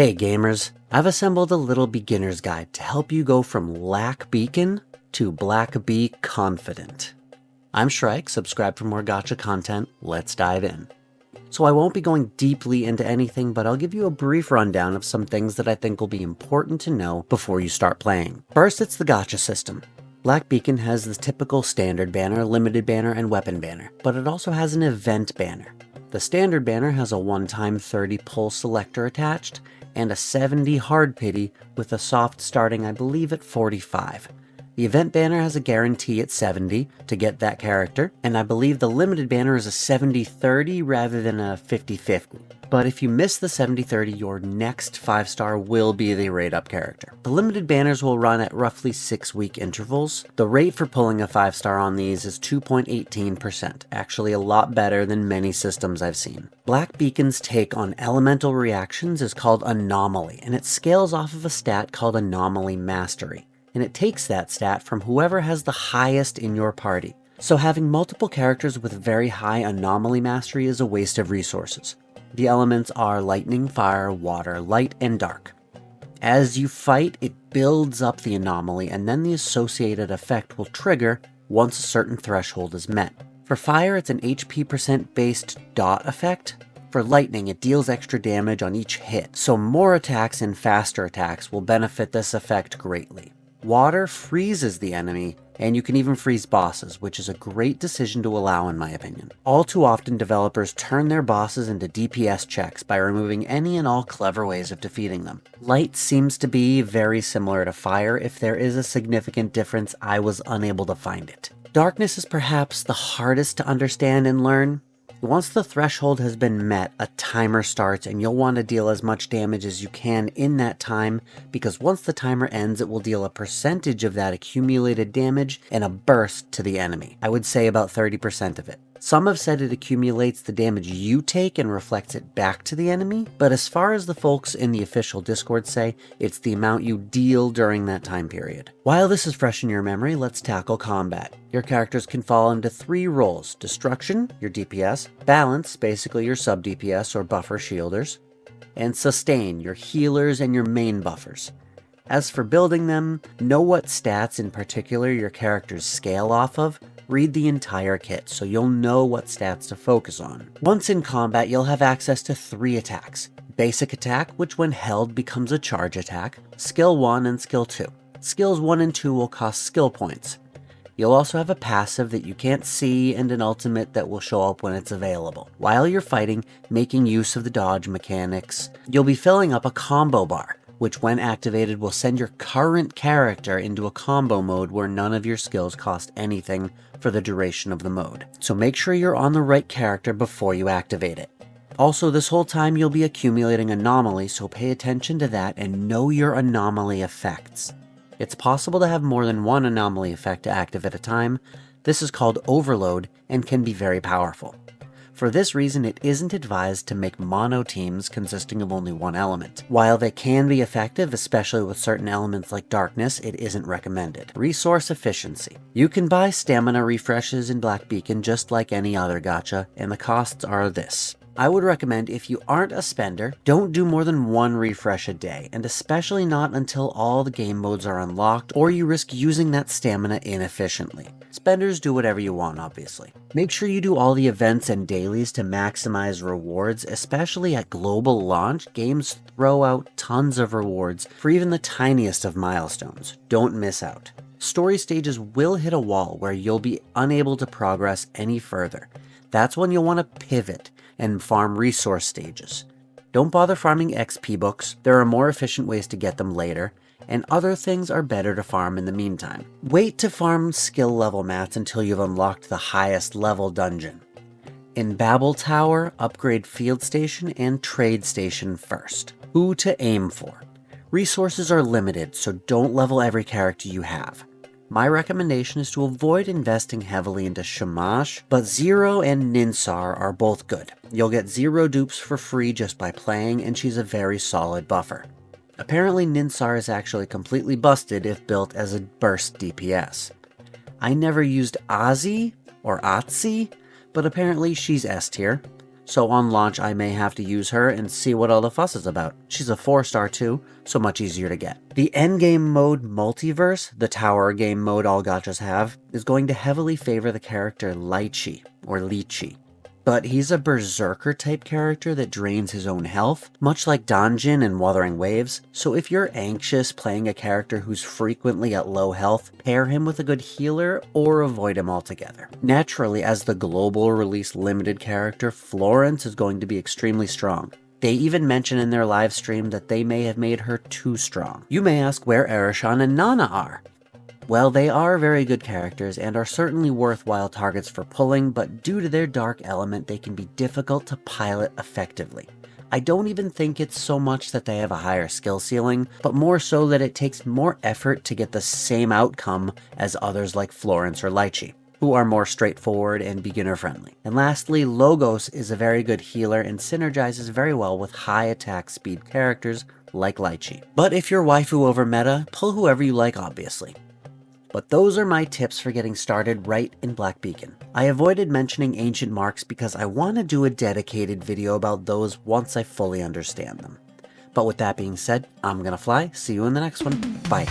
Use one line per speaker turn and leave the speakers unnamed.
Hey gamers, I've assembled a little beginner's guide to help you go from lack beacon to black bee confident. I'm Shrike, subscribe for more gacha content, let's dive in. So I won't be going deeply into anything, but I'll give you a brief rundown of some things that I think will be important to know before you start playing. First, it's the gacha system. Black Beacon has the typical standard banner, limited banner, and weapon banner, but it also has an event banner. The standard banner has a one-time 30 pull selector attached, and a 70 hard pity with a soft starting, I believe, at 45. The event banner has a guarantee at 70 to get that character, and I believe the limited banner is a 70-30 rather than a 50-50. But if you miss the 70-30, your next 5-star will be the rate up character. The limited banners will run at roughly 6-week intervals. The rate for pulling a 5-star on these is 2.18%, actually a lot better than many systems I've seen. Black Beacon's take on elemental reactions is called Anomaly, and it scales off of a stat called Anomaly Mastery. And it takes that stat from whoever has the highest in your party. So having multiple characters with very high Anomaly Mastery is a waste of resources. The elements are lightning, fire, water, light, and dark. As you fight, it builds up the anomaly, and then the associated effect will trigger once a certain threshold is met. For fire, it's an HP % based dot effect. For lightning, it deals extra damage on each hit, so more attacks and faster attacks will benefit this effect greatly. Water freezes the enemy, and you can even freeze bosses, which is a great decision to allow in my opinion. All too often, developers turn their bosses into DPS checks by removing any and all clever ways of defeating them. Light seems to be very similar to fire. If there is a significant difference, I was unable to find it. Darkness is perhaps the hardest to understand and learn. Once the threshold has been met, a timer starts and you'll want to deal as much damage as you can in that time, because once the timer ends, it will deal a percentage of that accumulated damage in a burst to the enemy. I would say about 30% of it. Some have said it accumulates the damage you take and reflects it back to the enemy, but as far as the folks in the official Discord say, it's the amount you deal during that time period. While this is fresh in your memory, let's tackle combat. Your characters can fall into 3 roles: Destruction, your DPS, Balance, basically your sub DPS or buffer shielders, and Sustain, your healers and your main buffers. As for building them, know what stats in particular your characters scale off of. Read the entire kit so you'll know what stats to focus on. Once in combat, you'll have access to 3 attacks. Basic attack, which when held becomes a charge attack, skill 1 and skill 2. Skills 1 and 2 will cost skill points. You'll also have a passive that you can't see and an ultimate that will show up when it's available. While you're fighting, making use of the dodge mechanics, you'll be filling up a combo bar, which when activated will send your current character into a combo mode where none of your skills cost anything for the duration of the mode. So make sure you're on the right character before you activate it. Also, this whole time you'll be accumulating Anomaly, so pay attention to that and know your Anomaly effects. It's possible to have more than one Anomaly effect active at a time. This is called overload and can be very powerful. For this reason, it isn't advised to make mono teams consisting of only one element. While they can be effective, especially with certain elements like darkness, it isn't recommended. Resource efficiency. You can buy stamina refreshes in Black Beacon just like any other gacha, and the costs are this. I would recommend, if you aren't a spender, don't do more than 1 refresh a day, and especially not until all the game modes are unlocked or you risk using that stamina inefficiently. Spenders do whatever you want, obviously. Make sure you do all the events and dailies to maximize rewards, especially at global launch. Games throw out tons of rewards for even the tiniest of milestones. Don't miss out. Story stages will hit a wall where you'll be unable to progress any further. That's when you'll want to pivot and farm resource stages. Don't bother farming XP books, there are more efficient ways to get them later, and other things are better to farm in the meantime. Wait to farm skill level mats until you've unlocked the highest level dungeon. In Babel Tower, upgrade Field Station and Trade Station first. Who to aim for. Resources are limited, so don't level every character you have. My recommendation is to avoid investing heavily into Shamash, but Zero and Ninsar are both good. You'll get 0 dupes for free just by playing, and she's a very solid buffer. Apparently Ninsar is actually completely busted if built as a burst DPS. I never used Ozzy or Otzi, but apparently she's S tier, so on launch I may have to use her and see what all the fuss is about. She's a 4-star too, so much easier to get. The endgame mode Multiverse, the tower game mode all gachas have, is going to heavily favor the character Lychee, or Lychee. But he's a berserker type character that drains his own health, much like Danjin in Wuthering Waves, so if you're anxious playing a character who's frequently at low health, pair him with a good healer or avoid him altogether. Naturally, as the global release limited character, Florence is going to be extremely strong. They even mention in their live stream that they may have made her too strong. You may ask where Erishon and Nana are. Well, they are very good characters and are certainly worthwhile targets for pulling, but due to their dark element, they can be difficult to pilot effectively. I don't even think it's so much that they have a higher skill ceiling, but more so that it takes more effort to get the same outcome as others like Florence or Lychee, who are more straightforward and beginner friendly. And lastly, Logos is a very good healer and synergizes very well with high attack speed characters like Lychee. But if you're waifu over meta, pull whoever you like obviously. But those are my tips for getting started right in Black Beacon. I avoided mentioning ancient marks because I want to do a dedicated video about those once I fully understand them. But with that being said, I'm gonna fly. See you in the next one. Bye.